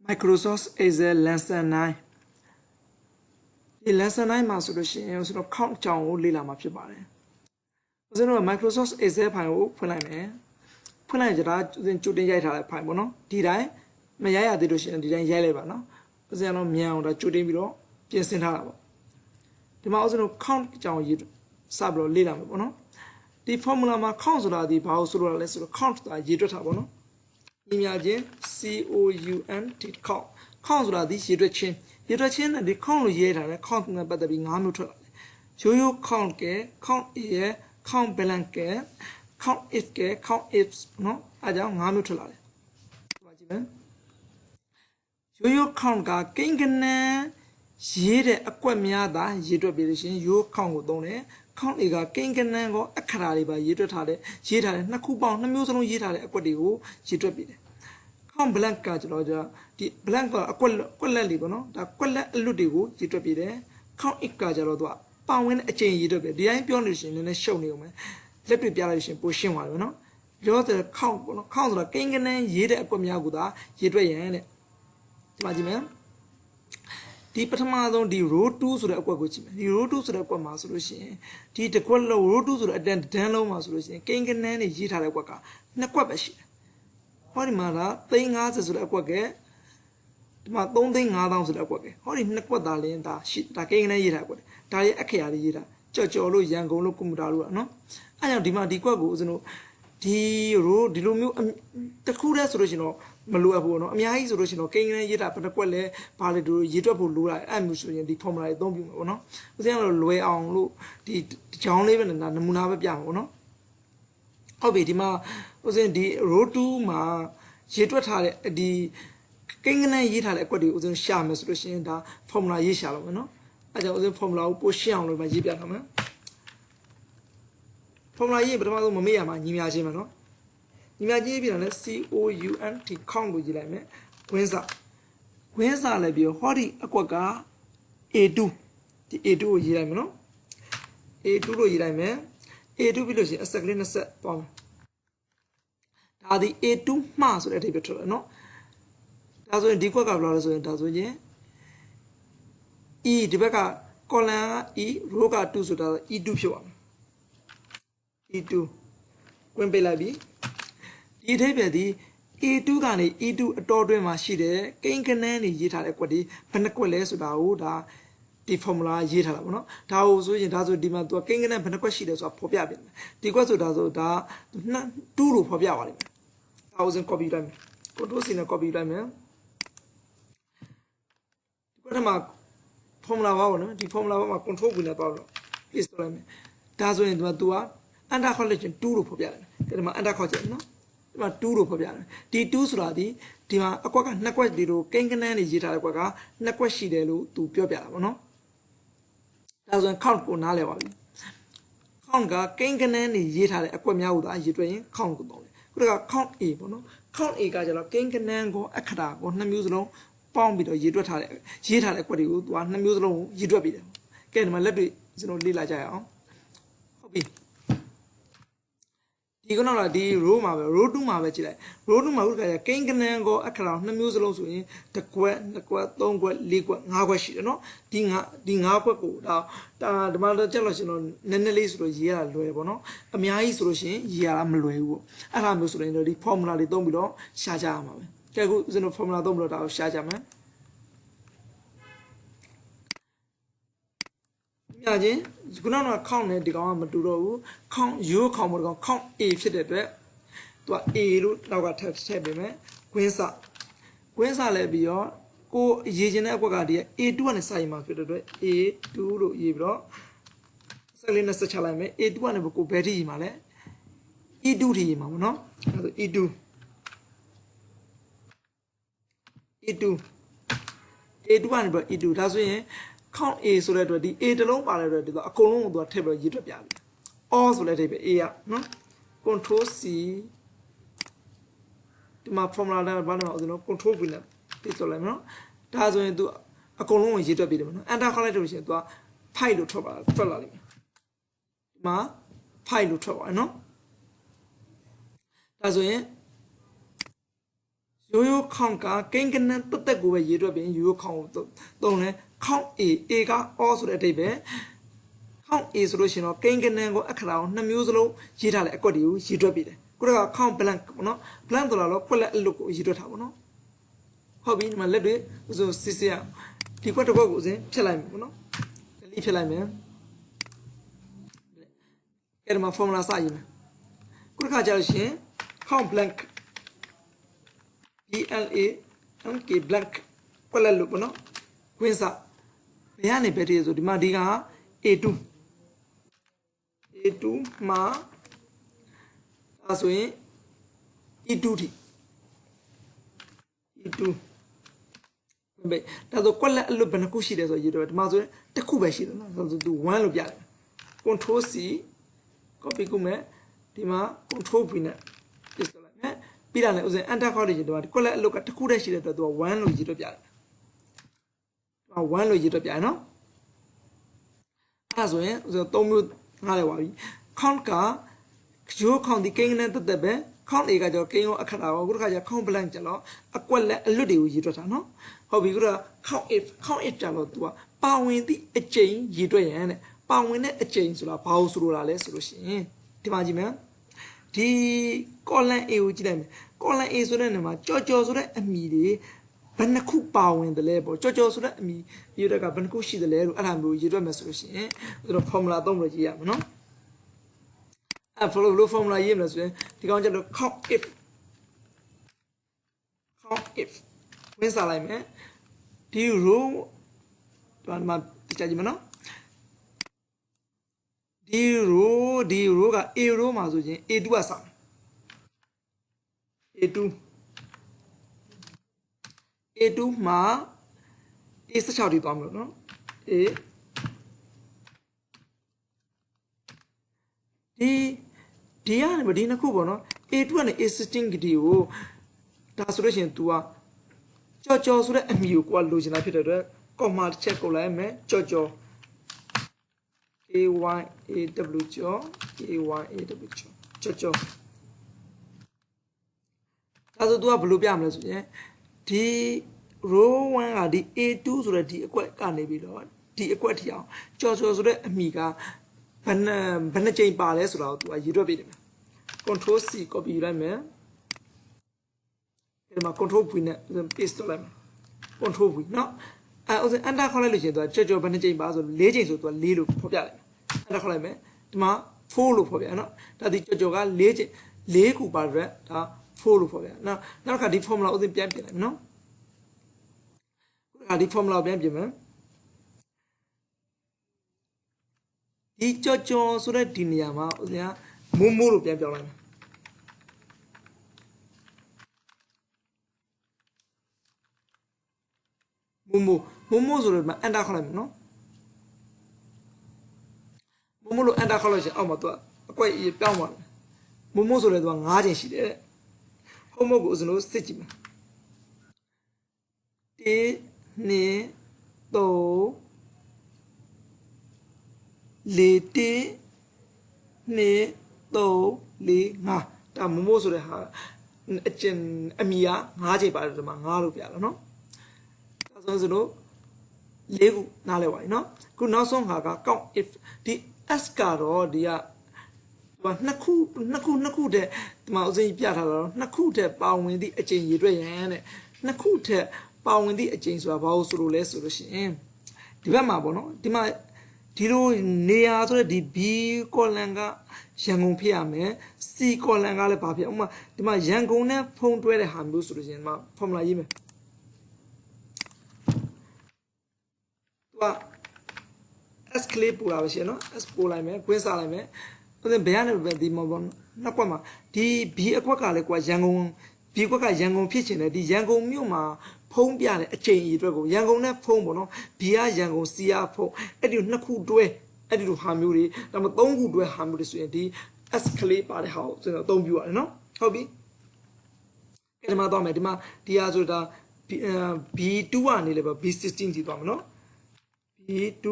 Microsoft is a lesson 9 ဒီ lesson 9မှာဆိုလို့ရှိရင်ကျွန်တော် count အကြောင်းကိုလေ့လာမှာဖြစ်ပါတယ်ကျွန်တော် Microsoft Excel ဖိုင်ကိုဖွင့်လိုက်မယ်ဖွင့်လိုက်ကြတာကြိုတင်ရိုက်ထားတဲ့ဖိုင်ပေါ့နော်ဒီတိုင်းမရိုက်ရသေးလို့ရှိရင်ဒီတိုင်းရိုက်လိုက်ပါနော်ဦးဇင်းတော့မြန်အောင်ဒါကြိုတင်ပြီးတော့ပြင်ဆင်ထားတာပေါ့ဒီမှာဦးဇင်းတို့ count အကြောင်းရေးစပြီးတော့လေ့လာမှာပေါ့နော်ဒီ formula မှာ count ဆိုတာဒီဘာလို့ဆိုလိုတာလဲဆိုတော့ count ဆိုတာရေးတွက်တာပေါ့နော်ညီများချင်း count count ဆိုတာဒီရေးတွက်ချင်းနဲ့ဒီ count လို့ရေးထားတယ် count နဲ့ပတ်သက်ပြီး၅မျိုးထွက်လာတယ်ရိုး count က count a ရယ် count balance က count if က count ifs နော်အဲကြောင့်၅မျိုးထွက်လာတယ်ဒီမှာကြည့်မယ်ရိုး count ကကိန်းကနန်းရေးတဲ့အကွက်များသာရေးတွက်ပြီးလို့ရှိရင်ရိုး count ကိုသုံးတယ် count a ကကိန်းကနန်းကိုအခရာတွေပါရေးတွက်ထားတဲ့နှစ်ခုပေါင်းနှစ်မျိုးစလုံးရေးထားတဲ့အကွက်တွေကိုရေးတွက်ပြီးတယ်count blank ကကျွန်တော်ဒီ blank ကအကွက်လက်လေးပေါ့နော်ဒါကွက်လက်အလွတ်တွေကိုရေးတွက်ပြီးတယ် count if ကကျတော့သူကပေါင်ဝင်တဲ့အချိန်ရေးတွက်ပြီးဒီတိုင်းပြောနေလို့ရှိရင်နည်းနည်းရှုပ်နေအောင်မယ်လက်တွေ့ပြလိုက်လို့ရှိရင်ပိုရှင်းသွားတယ်နော်ပြောတဲ့ count ပေါ့နော် count ဆိုတာကိန်းကနန်းရေးတဲ့အကွက်များကိုသာရေးတွက်ရန်တဲ့ဒီမှာကြည့်မယ်ဒီပထမဆုံးဒီ row 2ဆိုတဲ့အကွက်ကိုကြည့်မယ်ဒီ row 2ဆိုတဲ့အကွက်မှာဆိုလို့ရှိရင်ဒီတစ်ကွက်လုံး row 2ဆိုတဲ့အတန်းတန်းလုံးမှာဆိုလို့ရှိရင်ကိန်းကနန်းတွေရေးထားတဲ့အကွက်ကနှစ်ကွက်ပဲရှိတယ်ဟောဒီမှာက350ဆိုတဲ့အကွက်ကဒီမှာ3,500,000ဆိုတဲ့အကွက်ကဟောဒီနှစ်ကွက်သားလင်းဒါရှိဒါကိန်းကနန်းရေးထားတဲ့အကွက်ဒါရဲ့အခရာလေးရေးတာကြော်လို့ရန်ကုန်လို့ကွန်ပျူတာလို့နော်အဲကြောင့်ဒီမှာဒီကွက်ကိုဦးဇင်းတို့ဒီ row ဒီလိုမျိုးတစ်ခုတည်းဆိုလို့ရှိရင်တော့မလိုအပ်ဘူးเนาะအများကြီးဆိုလို့ရှိရင်တော့ကိန်းကနန်းရေးတာဘယ်တစ်ကွက်လဲဘာလဲတို့ရေးတွက်ဖို့လိုတာအဲ့မျိုးဆိုရင်ဒီ formula တွေအသုံးပြုမှာပေါ့နော်ဦးဇင်းကတော့လွယ်အောင်လို့ဒီကြောင်းလေးပဲနမူနာပဲပြမှာပေါ့နော်ဟုတ်ပြီဒီမှာဦးဇင်းဒီ row 2မှာရေးတွက်ထားတဲ့ဒီကိန်းကနန်းရေးထားတဲ့အကွက်တွေဦးဇင်းရှာမယ်ဆိုလို့ရှိရင်ဒါ formula ရေးရှာလို့မယ်နော်အဲကြောင့်ဦးဇင်း formula ကိုပိုရှင်းအောင်လို့ရေးပြထားမယ် formula ရေးပထမဆုံးမမေ့ရမှာညီများချင်းမှာနော်ညီမကြီးပြန်လဲ count ကိုရေးလိုက်မယ်ဝင်းစာလည်းပြီးဟောဒီအကွက်က A2 ဒီ A2 ကိုရေးလိုက်မယ်နော် A2 လို့ရေးလိုက်မယ် A2 ပြီးလို့ရှိရင်အဆက်ကလေး20သွားမယ်ဒါဒီ A2 မှားဆိုတဲ့အဓိပ္ပာယ်ထွက်တယ်နော်ဒါဆိုရင်ဒီကွက်ကဘယ်လိုလဲဆိုရင်ဒါဆိုရင် E ဒီဘက်က column က E row က2ဆိုတာ E2 ဖြစ်သွားမယ် E2 ဝင်ပေးလိုက်ပြီဒီအထိပ္ပယ်ဒီ A2 ကနေ E2 အတော်တွင်းမှာရှိတဲ့ကိန်းကနန်းတွေရေးထားတဲ့ကွက်တွေဘယ်နှကွက်လဲဆိုတာကိုဒါဒီ formula ရေးထားတာပေါ့နော်ဒါကိုဆိုရင်ဒါဆိုဒီမှာသူကကိန်းကနန်းဘယ်နှကွက်ရှိတယ်ဆိုတာဖော်ပြပေးတယ်ဒီကွက်ဆိုဒါဆိုဒါ2လို့ဖော်ပြပါလိမ့်မယ်ဒါကိုစင် copy လိုက်မယ် control C နဲ့ copy လိုက်မယ်ဒီကွက်ထဲမှာ formula ပါပေါ့နော်ဒီ formula မှာ control V နဲ့တွားပြီးတော့ paste လုပ်လိုက်မယ်ဒါဆိုရင်ဒီမှာသူက under collection 2လို့ဖော်ပြတယ်ဒီမှာ under collection နော်ဒီမှာ2လို့ဖော်ပြတယ်ဒီ2ဆိုတာဒီမှာအကွက်ကနှစ်ကွက်ဒီလိုကိန်းကနန်းတွေရေးထားတဲ့ကွက်ကနှစ်ကွက်ရှိတယ်လို့သူပြောပြတာပေါ့နော်ဒါဆိုရင် count ကိုနားလည်ပါပြီ count ကကိန်းကနန်းတွေရေးထားတဲ့အကွက်များကိုသာရေးတွက်ရင် count ကိုသုံးတယ်ခုတက count A ပေါ့နော် count A ကကျတော့ကိန်းကနန်းကိုအခရာကိုနှစ်မျိုးစလုံးပေါင်းပြီးတော့ရေးထားတဲ့အကွက်တွေကိုသူကနှစ်မျိုးစလုံးရေးတွက်ပြီးတယ်ကဲဒီမှာလက်တွေ့ကျွန်တော်လေ့လာကြရအောင်ဟုတ်ပြီဒီကတော့ဒီ row မှာပဲ row 2မှာပဲကြည့်လိုက် row 2မှာဥက္ကဋ္ဌကိန်းကနန်းကိုအခရာနှစ်မျိုးစလုံးဆိုရင်တစ်ကွက်နှစ်ကွက်သုံးကွက်လေးကွက်ငါးကွက်ရှိတယ်နော်ဒီငါးကွက်ကိုဒါဒီမှာတော့ကြက်လို့ရှင်တော့နည်းနည်းလေးဆိုတော့ရေးရတာလွယ်ပေါ့နော်အများကြီးဆိုလို့ရှင်ရေးရတာမလွယ်ဘူးပေါ့အဲ့ဒါမျိုးဆိုရင်တော့ဒီ formula တွေသုံးပြီးတော့ရှာကြရမှာပဲကဲအခုကျွန်တော် formula သုံးပြီးတော့ဒါကိုရှာကြမယ်ညချင်းခုနက count နဲ့ဒီကောင်ကမတူတော့ဘူး count ရိုး count မတော့ count A ဖြစ်တဲ့အတွက်သူက A လို့နောက်ကထည့်ပေးမယ်ကွင်းစလဲပြီးတော့ကိုရေးခြင်းတဲ့အကွက်ကဒီ A2 ကနေစရင်မှာဖြစ်တဲ့အတွက် A2 လို့ရေးပြီးတော့ဆက်လေးနဲ့ဆက်ချလိုက်မယ် A2 ကနေကိုဘယ်ထိရေးမှာလဲ E2 ထိရေးမှာပေါ့နော်အဲဆို E2 ကနေပြီး E2 ဒါဆိုရင်count A ဆိုတဲ့အတွက်ဒီ A တလုံးပါတဲ့အတွက်ဒီတော့အကုန်လုံးကိုသူကထည့်ပြီးရေးတွက်ပြပြီ all ဆိုတဲ့အိပဲ A ရနော် control C ဒီမှာ formula နဲ့ဘာလို့လဲဆိုတော့ control V နဲ့ paste လုပ်လိုက်မယ်နော်ဒါဆိုရင်သူအကုန်လုံးကိုရေးတွက်ပြတယ်နော် enter ခေါက်လိုက်လို့ရှိရင်သူက 5 လို့ထွက်လာလိမ့်မယ်ဒီမှာ 5 လို့ထွက်သွားတယ်နော်ဒါဆိုရင် ရိုးရိုးခေါင်းကကိန်းကနန်းတက်တက်ကိုပဲရေးတွက်ပြီးရိုးရိုးခေါင်းကိုသုံးလဲခေါင်း A က all ဆိုတဲ့အဓိပ္ပာယ်ခေါင်း A ဆိုလို့ရှိရင်တော့ကိန်းကနန်းကိုအခရာကိုနှစ်မျိုးစလုံးရေးထားတဲ့အကွက်တွေကိုရေးတွက်ပြီးတယ်ခုတော့ခေါင်း blank ပေါ့နော် blank ဆိုတော့ကွက်လက်အလုပ်ကိုရေးတွက်ထားပါတော့ဟုတ်ပြီဒီမှာလက်တွေဥစိုးစစ်စစ်ရဒီကွက်တစ်ကွက်ကိုဥစဉ်ဖြတ်လိုက်မယ်ပေါ့နော် delete ဖြတ်လိုက်မယ်အဲ့ဒါမှာ formula စရေးမယ်ခုတစ်ခါကြာလို့ရှိရင်ခေါင်း blank BLANK blank ကွက်လက်လို့ပေါ့နော်ကွင်းစဘယ်ကနေပဲတည်းဆိုဒီမှာဒီက A2 မှာဒါဆိုရင် E2 ထိ E2 ဘယ်ဒါဆိုကွက်လက်အလွတ်ဘယ်နှခုရှိတယ်ဆိုရေးတော့ဒီမှာဆိုရင်တစ်ခုပဲရှိတယ်နော်ဆိုတော့သူ1လို့ပြတယ် control C copy ကုမယ်ဒီမှာ control V နဲ့ paste လုပ်လိုက်မယ်ပြီးတာလည်းဥစဉ် enter ခေါက်လို့ရေးတော့ကွက်လက်အလွတ်ကတစ်ခုတည်းရှိတဲ့အတွက်သူက1လို့ရေးတော့ပြတယ်1လို့ရေးတော့ပြရနော်အဲ့ဒါဆိုရင်ဥစဉ်3မျိုးငားလဲပါပြီ count ကရိုး count ဒီကိန်းနဲ့တက်တက်ပဲ count A ကကြောကိန်းရောအခရာရောခုတစ်ခါကျ count blank ကျတော့အကွက်လက်အလွတ်တွေကိုရေးတွက်တာနော်ဟုတ်ပြီခုတော့ count if ကျတော့ तू ကပါဝင်သည့်အကျိန်ရေးတွက်ရန်တဲ့ပါဝင်တဲ့အကျိန်ဆိုတာဘာလို့ဆိုလိုတာလဲဆိုလို့ရှိရင်ဒီမှာကြည့်မယ်ဒီ column A ကိုကြည့်လိုက်မယ် column A ဆိုတဲ့နေရာမှာကြော်ဆိုတဲ့အမည်တွေဘယ်နှခုပါဝင်တယ်လဲပေါ့ကြော်ဆိုတဲ့အမည်ရေးတွက်ကဘယ်နှခုရှိတယ်လဲလို့အဲ့ဒါမျိုးရေးတွက်မယ်ဆိုလို့ရှိရင်တို့ formula သုံးလို့ရေးရမှာနော်အဲ့ follow formula ရေးမလို့ဆိုရင်ဒီကောင်ကျတော့ count if ဝင်စားလိုက်မယ်ဒီ row ဒီမှာကြည့်ကြည့်မနော်ဒီ row က A row မှာဆိုရင် A2 ကစား A2 မှာ A16 ထိသွားမလို့နော် A ဒီကနေဒီနှစ်ခုပေါ့နော် A2 ကနေ A16 ကတိကိုဒါဆိုလို့ရှိရင် तू ကကြော်ဆိုတဲ့အမည်ကိုကိုကလိုချင်တာဖြစ်တဲ့အတွက် comma တစ်ချက်ကုတ်လိုက်မယ်ကြော်AYAW ကြော်ဒါဆို तू ကဘယ်လိုပြမလဲဆိုရင်ဒီ row 1ကဒီ A2 ဆိုတဲ့ဒီအကွက်ကနေပြီးတော့ဒီအကွက်ထီအောင်ကြော်ဆိုတဲ့အမည်ကဘယ်နှကြိမ်ပါလဲဆိုတော့ तू ကရေးတွက်ပေးတယ်မယ် control C copy ယူလိုက်မယ်ဒီမှာ control V နဲ့ paste လုပ်လိုက်မယ် control V เนาะဥစဉ် enter ခေါက်လိုက်လို့ရှိရင် तू ကြော်ဘယ်နှကြိမ်ပါဆို4ကြိမ်ဆို तू က4လို့ဖော်ပြလိုက်မယ် enter ခေါက်လိုက်မယ်ဒီမှာ4လို့ဖော်ပြရเนาะဒါဒီကြော်က4ကြိမ်4ခုပါတဲ့ဒါ4လို့ဖော်ပြနောက်တစ်ခါဒီ formula ဥစဉ်ပြန်ပြင်လိုက်မယ်เนาะဒီ formula ပြန်ပြင်မယ်ဒီကြော်ဆိုတဲ့ဒီနေရာမှာဥစဉ်ကမိုးလို့ပြန်ပြောင်းလိုက်မယ်မိုးဆိုတော့အန်တာခေါက်လိုက်မယ်နော်မိုးလို့အန်တာခေါက်လို့ရှိရင်အောက်မှာသူကအကွက်ပြောင်းသွားတယ်မိုးဆိုတော့သူက9ချိန်ရှိတယ်တဲ့ဟုတ်မဟုတ်ကိုအစလို့စစ်ကြည့်မယ်1 2 3 4 1 2 3 4 5ဒါမိုးဆိုတဲ့ဟာအကျဉ်အမီက9ချိန်ပါတယ်ဒီမှာ9လို့ပြတော့နော်ဒါဆိုလို့၄ခုနားလဲပါပြီနော်ခုနောက်ဆုံးဟာက count if ဒီ s ကတော့ဒီကနှစ်ခုတဲ့ဒီမှာအစဉ်ပြထားတာတော့နှစ်ခုတဲ့ပါဝင်သည့်အကျဉ်ရေးတွေ့ရန်တဲ့နှစ်ခုတဲ့ပါဝင်သည့်အကျဉ်ဆိုတာဘာလို့ဆိုလို့လဲဆိုလို့ရှိရင်ဒီဘက်မှာပေါ့နော်ဒီမှာဒီလိုနေရာဆိုတဲ့ဒီ B column ကရန်ကုန်ဖြစ်ရမယ် C column ကလည်းဘာဖြစ်ဥပမာဒီမှာရန်ကုန်နဲ့ဖုံးတွဲတဲ့ဟာမျိုးဆိုလို့ရှိရင်ဒီမှာ formula ရေးမယ်S ကလေးပို့လာပါရှင်နော် S ပို့လိုက်မယ်ကွင်းစားလိုက်မယ်ဥစဉ်ဘယ်ကနေပဲဒီမှာပေါ့နောက်ကွက်မှာဒီ B အကွက်ကလည်းကွာရန်ကုန် B ကွက်ကရန်ကုန်ဖြစ်ချင်တယ်ဒီရန်ကုန်မြို့မှာဖုံးပြတဲ့အချိန်အရွက်ကိုရန်ကုန်နဲ့ဖုံးပေါ့နော် B ကရန်ကုန် C ကဖုံးအဲ့ဒီနှစ်ခုတွဲအဲ့ဒီလိုဟာမျိုးတွေဒါမှ3ခုတွဲဟာမျိုးတွေဆိုရင်ဒီ S ကလေးပါတဲ့ဟာကိုကျွန်တော်အသုံးပြုရတယ်နော်ဟုတ်ပြီအဲ့ဒီမှာတော့မယ်ဒီမှာဒီဟာဆိုတာ B2 ကနေလည်းပဲ B16 ကြီးသွားမယ်နော် B2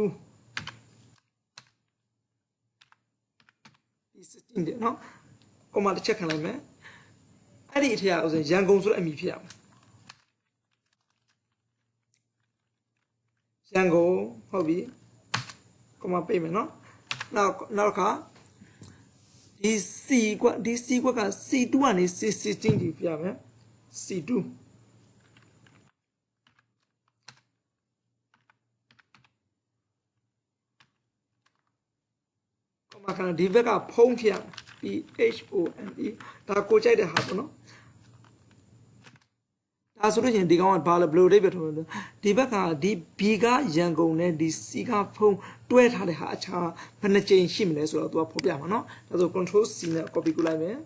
B16 တဲ့နော်ကွန်မတစ်ချက်ခံလိုက်မယ်အဲ့ဒီအထက်ကဥစဉ်ရန်ကုန်ဆိုတဲ့အမည်ဖြစ်ရမယ် ရန်ကုန်ဟုတ်ပြီကမပေးမယ်နော်နောက်ခါဒီ C ကွက်ဒီ C ကွက်က C2 ကနေ C16 ဒီပြမယ် C2 ကမခဏဒီဘက်ကဖုံးဖြစ်ရမယ် PHONE ဒါကိုကြိုက်တဲ့ဟာပေါ့နော်ဒါဆိုလို့ရှိရင်ဒီကောင်ကဘာလဲဘယ်လိုအိဗယ်ထုံးလဲဒီဘက်ကဒီ B ကရန်ကုန်နဲ့ဒီ C ကဖုံးတွဲထားတဲ့ဟာအခြားဘယ်နှကြိမ်ရှိမလဲဆိုတော့သူကဖော်ပြမှာနော်ဒါဆို control C နဲ့ copy ကူလိုက်မယ်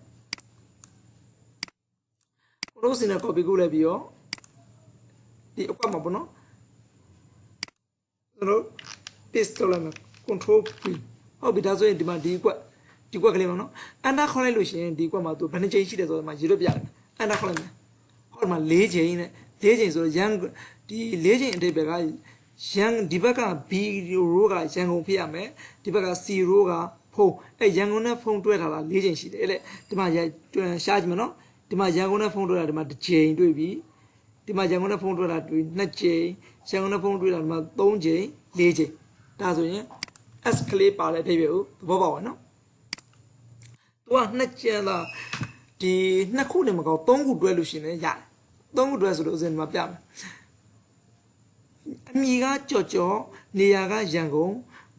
control C နဲ့ copy ကူလိုက်ပြီးတော့ဒီအကွက်မှာပေါ့နော်ကျွန်တော် paste လုပ်လိုက်မယ် control V ဟုတ်ပြီဒါဆိုရင်ဒီမှာဒီကွက်ကလေးမှာနော် enter ခေါက်လိုက်လို့ရှိရင်ဒီကွက်မှာသူဘယ်နှကြိမ်ရှိတယ်ဆိုတော့ဒီမှာရေတော့ပြတယ် enter ခေါက်လိုက်မယ်ဟောဒီမှာ၄ချိန်နဲ့၄ချိန်ဆိုတော့ရန်ဒီ၄ချိန်အတိတ်ဘက်ကရန်ဒီဘက်က B row ကရန်ကုန်ဖြစ်ရမယ်ဒီဘက်က C row ကဖုံးရန်ကုန်နဲ့ဖုံးတွဲထားတာ၄ချိန်ရှိတယ်အဲ့လေဒီမှာရှားကြည့်မယ်နော်ဒီမှာရန်ကုန်နဲ့ဖုံးတွဲတာဒီမှာတစ်ချိန်တွေ့ပြီဒီမှာရန်ကုန်နဲ့ဖုံးတွဲတာတွေ့2ချိန်ရန်ကုန်နဲ့ဖုံးတွဲတာဒီမှာ3ချိန်4ချိန်ဒါဆိုရင် S ကလေးပါတဲ့အတိတ်ပဲကိုသဘောပေါက်ပါနော်သူက2ကျန်လားဒီ2ခုနဲ့မကော3ခုတွဲလို့ရှိရင်ရတယ်3ခုတွဲဆိုလို့ဥစဉ်ဒီမှာပြမယ်အမီကကြော်နေရာကရန်ကုန်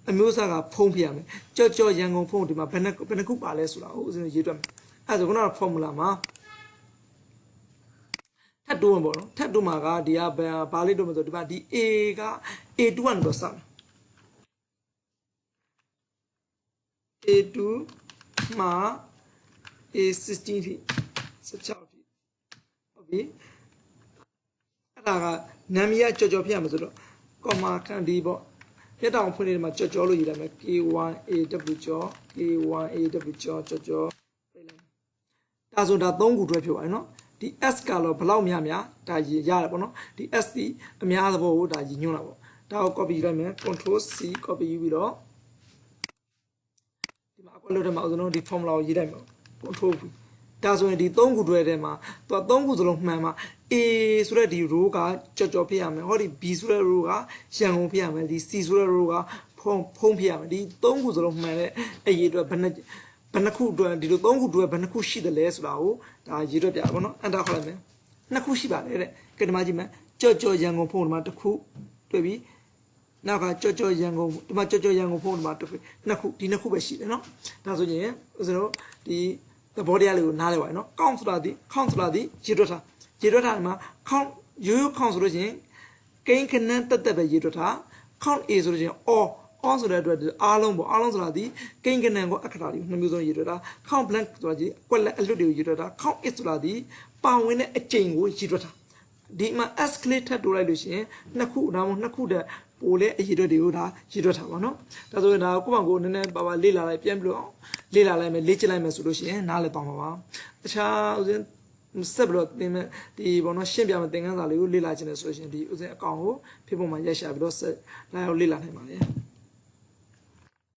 အမျိုးအစားကဖုံးပြရမယ်ကြော်ရန်ကုန်ဖုံးဒီမှာဘယ်နှခုပါလဲဆိုတာဥစဉ်ရေးတွက်မယ်အဲ့ဒါဆိုခုနက formula မှာထပ်တိုးမှာပေါ့နော်ထပ်တိုးမှာကဒီကဘာလေးတိုးမှာဆိုဒီမှာဒီ A က A2 ကတော့စမယ် A2 မှာ A16 ထိ16ထိဟုတ်ပြီအဲ့ဒါကနာမည်ကကြော်ဖြစ်ရမှာဆိုတော့ comma ခန့်ဒီပေါ့ပြတ်တောင်ဖွင့်နေတယ်မှာကြော်လို့ရေးလိုက်မယ် K1AW ကြော် K1AW ကြော်ပြလိုက်ဒါဆိုဒါ3ခုတွဲဖြစ်သွားပြီနော်ဒီ S ကတော့ဘလောက်များဒါရတယ်ပေါ့နော်ဒီ S ဒီအများသဘောကိုဒါညွှန်းတာပေါ့ဒါကို copy လိုက်မယ် control C copy ယူပြီးတော့ဒီမှာအကွက်လို့တဲ့မှာအစလုံးဒီ formula ကိုရေးလိုက်မယ် control V ဒါဆိုရင်ဒီ3ခုတွဲထဲမှာသူက3ခုစလုံးမှန်မှာ A ဆိုတဲ့ဒီ row ကကြော်ဖြစ်ရမယ်ဟောဒီ B ဆိုတဲ့ row ကရန်ကုန်ဖြစ်ရမယ်ဒီ C ဆိုတဲ့ row ကဖုံးဖြစ်ရမယ်ဒီ3ခုစလုံးမှန်တဲ့အရေးအတွက်ဘယ်နှခုတွဲဒီလို3ခုတွဲဘယ်နှခုရှိတယ်လဲဆိုတာကိုဒါရေးတွက်ပြပါဘောနော် enter ခေါက်လိုက်မယ်2ခုရှိပါတယ်တဲ့ကဲဒီမှာကြည့်မယ်ကြော်ရန်ကုန်ဖုံးဒီမှာတစ်ခုတွေ့ပြီနောက်ကကြော်ရန်ကုန်ဒီမှာကြော်ရန်ကုန်ဖုံးဒီမှာတစ်ခု2ခုဒီ2ခုပဲရှိတယ်နော်ဒါဆိုရင်ဦးဇင်းတို့ဒီသဘောတရားလေးကိုနားလည်ပါရနော် count ဆိုတာဒီရေးတွက်ထားဒီမှာ count ရိုး count ဆိုလို့ချင်းကိန်းခဏတက်ပဲရေးတွက်ထား count A ဆိုလို့ချင်း all ဆိုတဲ့အတွက်အားလုံးပေါ့အားလုံးဆိုတာဒီကိန်းခဏကိုအခရာလေး2မျိုးစုံရေးတွက်ထား count blank ဆိုတာဒီကွက်လက်အလွတ်တွေကိုရေးတွက်ထား count it ဆိုတာဒီပါဝင်တဲ့အကျိန်ကိုရေးတွက်ထားဒီမှာ escalate ထပ်တိုးလိုက်လို့ရှိရင်2ခုဒါမှမဟုတ်2ခုတည်းပို့လဲအရေးတွေကိုဒါရေးတွက်ထားပါနော်ဒါဆိုရင်ဒါကိုယ့်ဘာကိုနည်းနည်းပါလေ့လာလိုက်ပြန်ပြီးတော့လေ့လာလိုက်မယ်လေ့ကျင့်လိုက်မယ်ဆိုလို့ရှိရင်နားလည်ပါမှာပါတခြားဥစဉ်ဆက်ပြီးတော့သင်မဲ့ဒီဘောနော်ရှင်းပြမယ်သင်ခန်းစာလေးကိုလေ့လာခြင်းနဲ့ဆိုလို့ရှိရင်ဒီဥစဉ်အကောင်ကိုဖေဖို့မှာရိုက်ရှာပြီးတော့ဆက်လာရောက်လေ့လာနိုင်ပါလေ